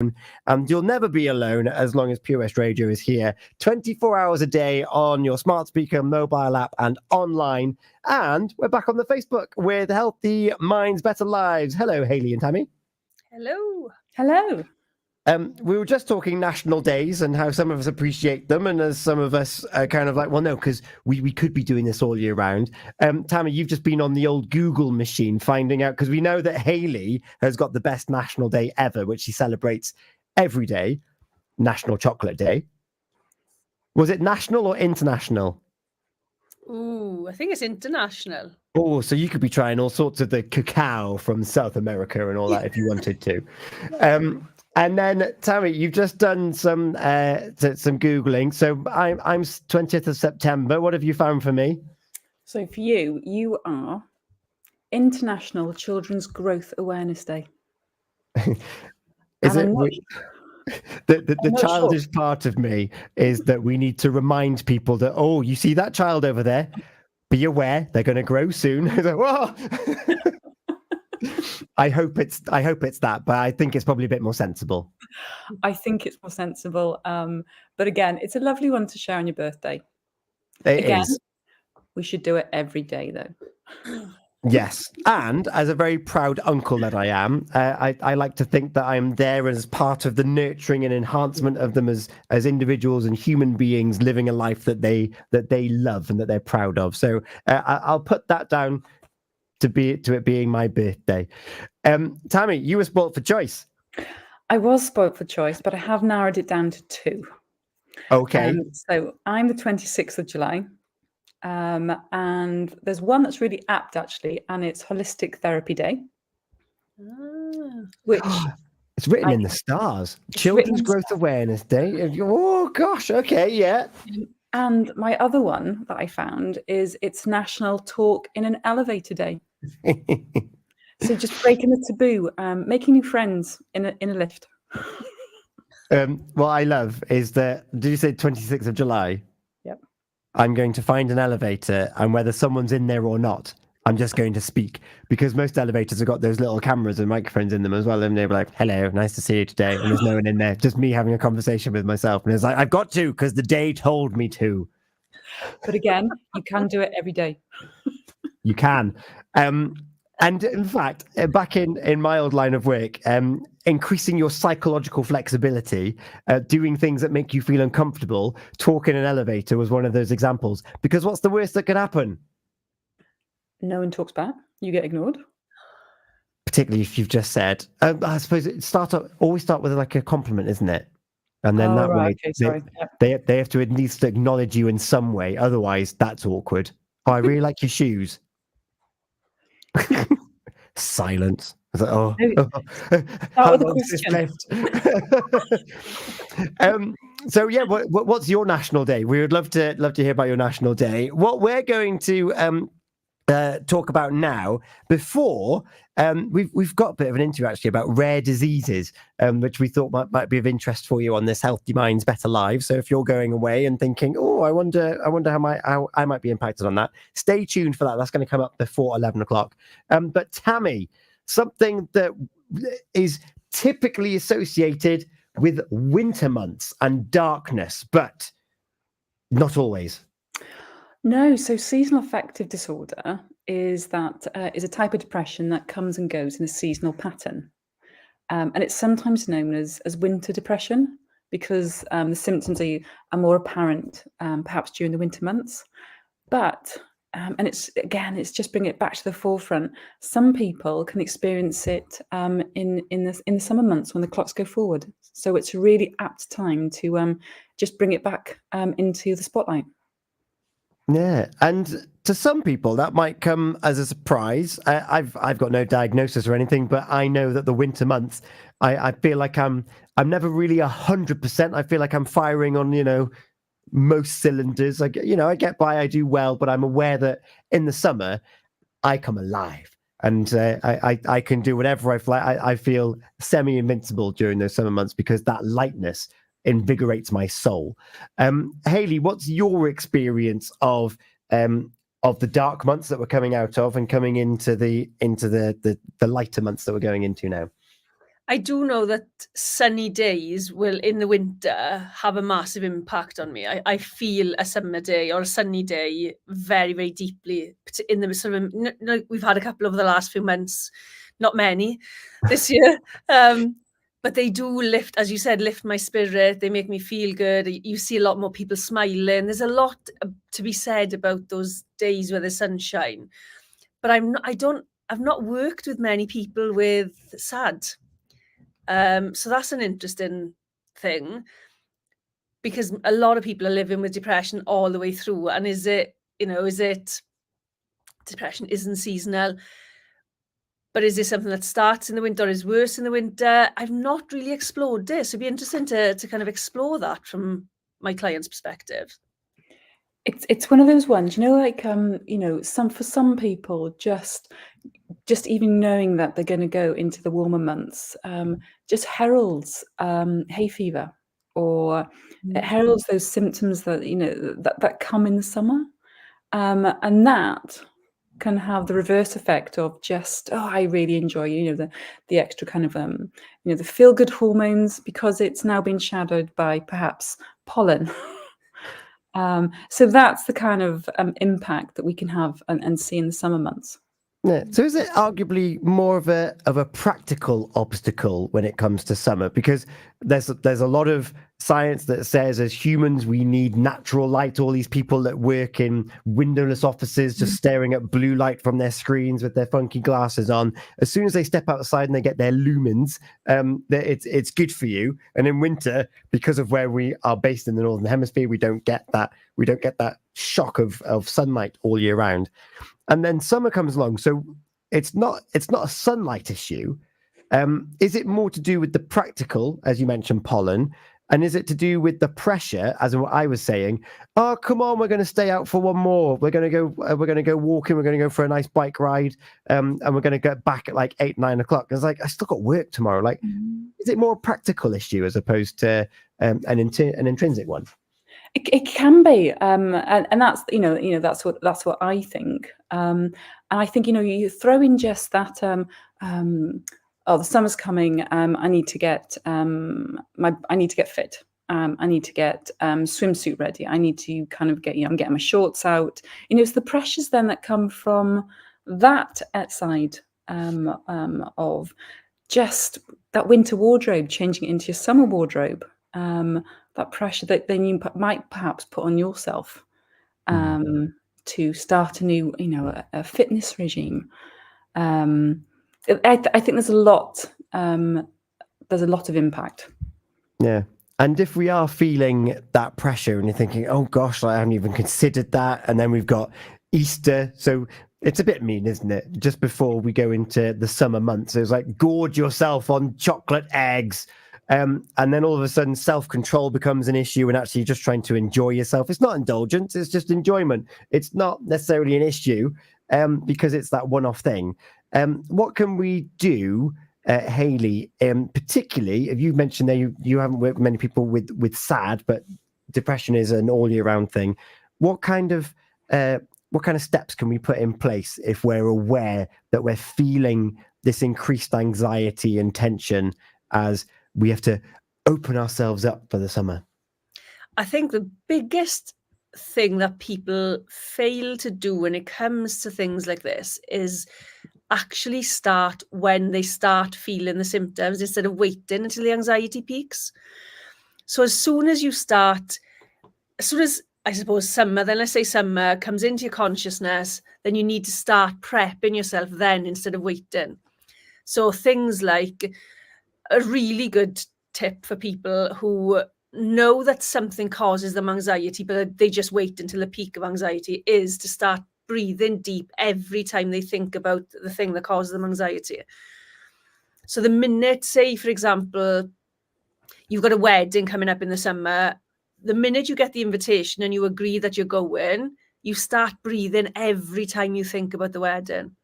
and you'll never be alone as long as Pure West Radio is here 24 hours a day on your smart speaker, mobile app, and online. And we're back on the Facebook with Healthy Minds, Better Lives. Hello, Hayley and Tammy. Hello. Hello. We were just talking national days and how some of us appreciate them, and as some of us are kind of like, well, no, because we could be doing this all year round. Tammy, you've just been on the old Google machine finding out, because we know that Hayley has got the best national day ever, which she celebrates every day, National Chocolate Day. Was it national or international? Ooh, I think it's international. Oh, so you could be trying all sorts of the cacao from South America and all that if you wanted to. And then, Tammy, you've just done some Googling. So I'm 20th of September. What have you found for me? So for you, you are International Children's Growth Awareness Day. Is it? The childish part of me is that we need to remind people that, oh, you see that child over there? Be aware, they're going to grow soon. Whoa! I hope it's that, but I think it's probably a bit more sensible. I think it's more sensible. But again, it's a lovely one to share on your birthday. It is. We should do it every day, though. Yes, and as a very proud uncle that I am, I like to think that I'm there as part of the nurturing and enhancement of them as individuals and human beings living a life that they love and that they're proud of. So I'll put that down to it being my birthday. Tammy, you were spoilt for choice. I was spoilt for choice, but I have narrowed it down to 2. Okay. So I'm the 26th of July. And there's one that's really apt, actually, and it's Holistic Therapy Day. Which it's written in the stars. Children's Growth Awareness Day. Oh, gosh. Okay, yeah. And my other one that I found is it's National Talk in an Elevator Day. So just breaking the taboo, making new friends in a lift. What I love is that, did you say 26th of July? Yep. I'm going to find an elevator, and whether someone's in there or not, I'm just going to speak, because most elevators have got those little cameras and microphones in them as well, and they're like, hello, nice to see you today, and there's no one in there, just me having a conversation with myself, and it's like, I've got to, because the day told me to. But again, you can do it every day. You can. And in fact, back in my old line of work, increasing your psychological flexibility, doing things that make you feel uncomfortable, talk in an elevator was one of those examples. Because what's the worst that could happen? No one talks back. You get ignored. Particularly if you've just said, I suppose always start with like a compliment, isn't it? And then that way, they have to at least acknowledge you in some way. Otherwise, that's awkward. Oh, I really like your shoes. Silence. I was like, how long is this left? So yeah, what's your national day? We would love to hear about your national day. What we're going to talk about now, before we've got a bit of an interview actually about rare diseases, which we thought might be of interest for you on this Healthy Minds, Better Lives. So if you're going away and thinking, oh, I wonder how I might be impacted on that, stay tuned for that. That's going to come up before 11 o'clock. But Tammy, something that is typically associated with winter months and darkness, but not always. No, so seasonal affective disorder is a type of depression that comes and goes in a seasonal pattern. And it's sometimes known as winter depression because the symptoms are more apparent perhaps during the winter months. But, and it's just bringing it back to the forefront. Some people can experience it in the summer months when the clocks go forward. So it's a really apt time to just bring it back into the spotlight. Yeah, and to some people that might come as a surprise. I've got no diagnosis or anything, but I know that the winter months, I feel like I'm never really 100%. I feel like I'm firing on most cylinders. I get by, I do well, but I'm aware that in the summer I come alive and I can do whatever I feel. I feel semi-invincible during those summer months because that lightness invigorates my soul. Hayley, what's your experience of the dark months that we're coming out of and coming into the lighter months that we're going into now? I do know that sunny days will, in the winter, have a massive impact on me. I feel a summer day or a sunny day very, very deeply. In the sort of, we've had a couple over the last few months, not many this year, but they do lift, as you said, lift my spirit. They make me feel good. You see a lot more people smiling. There's a lot to be said about those days where there's sunshine. But I've not worked with many people with sad. So that's an interesting thing, because a lot of people are living with depression all the way through. And is it depression isn't seasonal, but is this something that starts in the winter or is worse in the winter? I've not really explored this. It'd be interesting to kind of explore that from my client's perspective. It's one of those ones, like for some people, just even knowing that they're going to go into the warmer months just heralds hay fever, or it heralds those symptoms that that come in the summer, and that can have the reverse effect of just, I really enjoy the extra kind of the feel good hormones, because it's now been shadowed by perhaps pollen. So that's the kind of impact that we can have and see in the summer months. Yeah. So is it arguably more of a practical obstacle when it comes to summer? Because there's a lot of science that says, as humans, we need natural light. All these people that work in windowless offices, just staring at blue light from their screens with their funky glasses on. As soon as they step outside and they get their lumens, it's good for you. And in winter, because of where we are based in the Northern Hemisphere, we don't get that shock of sunlight all year round. And then summer comes along, so it's not a sunlight issue. Is it more to do with the practical, as you mentioned, pollen, and is it to do with the pressure, as what I was saying? Oh, come on, we're going to stay out for one more. We're going to go walking. We're going to go for a nice bike ride, and we're going to get back at like 8, 9 o'clock. And it's like, I still got work tomorrow. Like, is it more a practical issue as opposed to an intrinsic one? It can be, and that's that's what I think. And I think you throw in just that. The summer's coming. I need to get I need to get fit. I need to get swimsuit ready. I need to kind of get I'm getting my shorts out. It's the pressures then that come from that side of just that winter wardrobe, changing it into your summer wardrobe. That pressure that then you might perhaps put on yourself to start a new, a fitness regime. I think there's a lot of impact. Yeah. And if we are feeling that pressure and you're thinking, oh gosh, I haven't even considered that. And then we've got Easter. So it's a bit mean, isn't it? Just before we go into the summer months, it's like gorge yourself on chocolate eggs. And then all of a sudden, self-control becomes an issue, and actually just trying to enjoy yourself. It's not indulgence; it's just enjoyment. It's not necessarily an issue because it's that one-off thing. What can we do, Hayley? Particularly, if you mentioned that you haven't worked with many people with SAD, but depression is an all-year-round thing. What kind of steps can we put in place if we're aware that we're feeling this increased anxiety and tension as we have to open ourselves up for the summer? I think the biggest thing that people fail to do when it comes to things like this is actually start when they start feeling the symptoms, instead of waiting until the anxiety peaks. So as soon as I suppose summer, then let's say summer comes into your consciousness, then you need to start prepping yourself then instead of waiting. So things like, a really good tip for people who know that something causes them anxiety, but they just wait until the peak of anxiety, is to start breathing deep every time they think about the thing that causes them anxiety. So the minute, say, for example, you've got a wedding coming up in the summer, the minute you get the invitation and you agree that you're going, you start breathing every time you think about the wedding.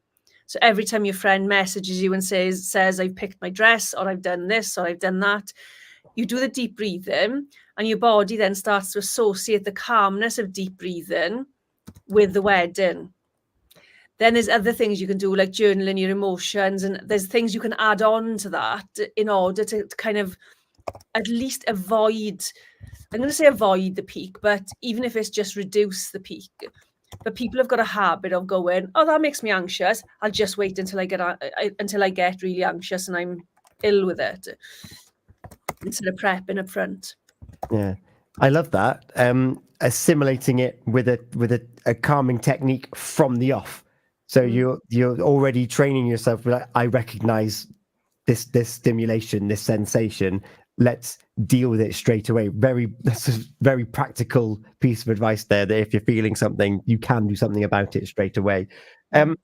So every time your friend messages you and says, I've picked my dress, or I've done this, or I've done that, you do the deep breathing, and your body then starts to associate the calmness of deep breathing with the wedding. Then there's other things you can do, like journaling your emotions, and there's things you can add on to that in order to kind of at least avoid, I'm going to say avoid the peak, but even if it's just reduce the peak. But people have got a habit of going, oh, that makes me anxious. I'll just wait until I get really anxious and I'm ill with it, instead of prepping up front. Yeah, I love that. Assimilating it with a calming technique from the off. So you're already training yourself. Like, I recognize this stimulation, this sensation. Let's deal with it straight away. That's a very practical piece of advice there. That if you're feeling something, you can do something about it straight away. I'm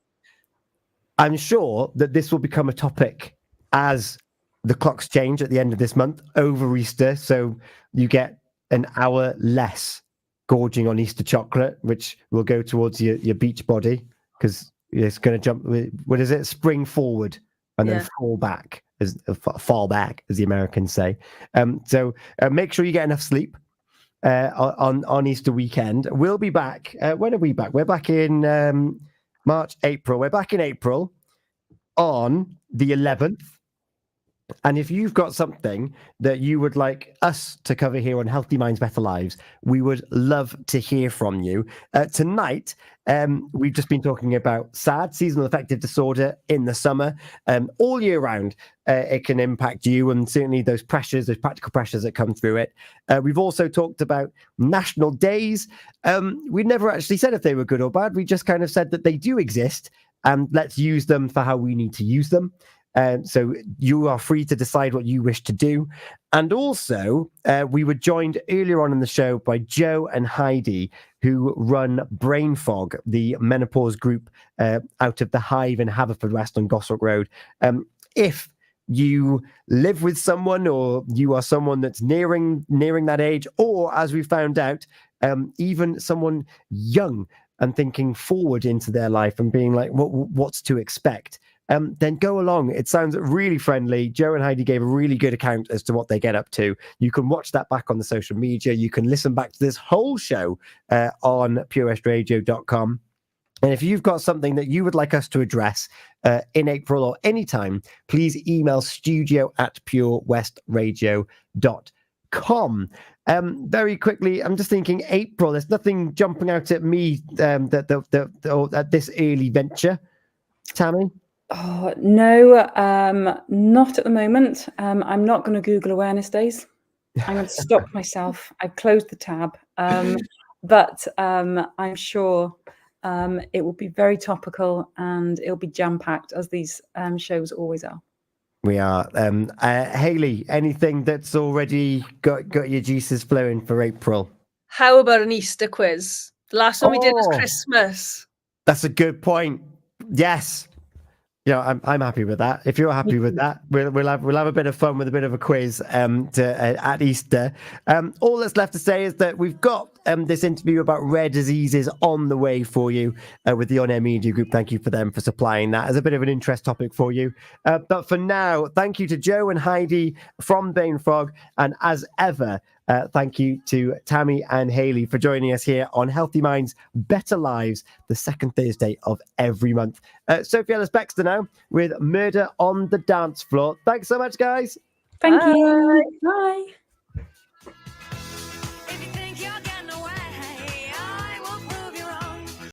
sure that this will become a topic as the clocks change at the end of this month over Easter. So you get an hour less gorging on Easter chocolate, which will go towards your beach body, because it's going to jump. What is it? Spring forward and then fall back, as the Americans say. So make sure you get enough sleep on Easter weekend. We'll be back. When are we back? We're back in March, April. We're back in April on the 11th. And if you've got something that you would like us to cover here on Healthy Minds, Better Lives, we would love to hear from you. Tonight, we've just been talking about SAD, seasonal affective disorder, in the summer. All year round, it can impact you, and certainly those pressures, those practical pressures that come through it. We've also talked about national days. We never actually said if they were good or bad. We just kind of said that they do exist, and let's use them for how we need to use them. So you are free to decide what you wish to do. And also, we were joined earlier on in the show by Joe and Heidi, who run Brain Fog, the menopause group out of the Hive in Haverfordwest on Goshawk Road. If you live with someone, or you are someone that's nearing that age, or as we found out, even someone young and thinking forward into their life and being like, what's to expect? Then go along. It sounds really friendly. Joe and Heidi gave a really good account as to what they get up to. You can watch that back on the social media. You can listen back to this whole show on purewestradio.com. And if you've got something that you would like us to address in April or anytime, please email studio@purewestradio.com. Very quickly, I'm just thinking April, there's nothing jumping out at me at this early venture. Tammy? Oh, no, not at the moment. I'm not going to Google awareness days. I'm going to stop myself. I've closed the tab. But I'm sure it will be very topical, and it'll be jam-packed, as these shows always are. We are. Hayley, anything that's already got your juices flowing for April? How about an Easter quiz? The last one we did was Christmas. That's a good point. Yes. Yeah, I'm happy with that. If you're happy with that, we'll have a bit of fun with a bit of a quiz at Easter. All that's left to say is that we've got this interview about rare diseases on the way for you with the On Air Media Group. Thank you for them for supplying that as a bit of an interest topic for you. But for now, thank you to Joe and Heidi from Brain Fog, and as ever, thank you to Tammy and Hayley for joining us here on Healthy Minds, Better Lives, the second Thursday of every month. Sophie Ellis-Bextor now with Murder on the Dance Floor. Thanks so much, guys. Thank you. Bye.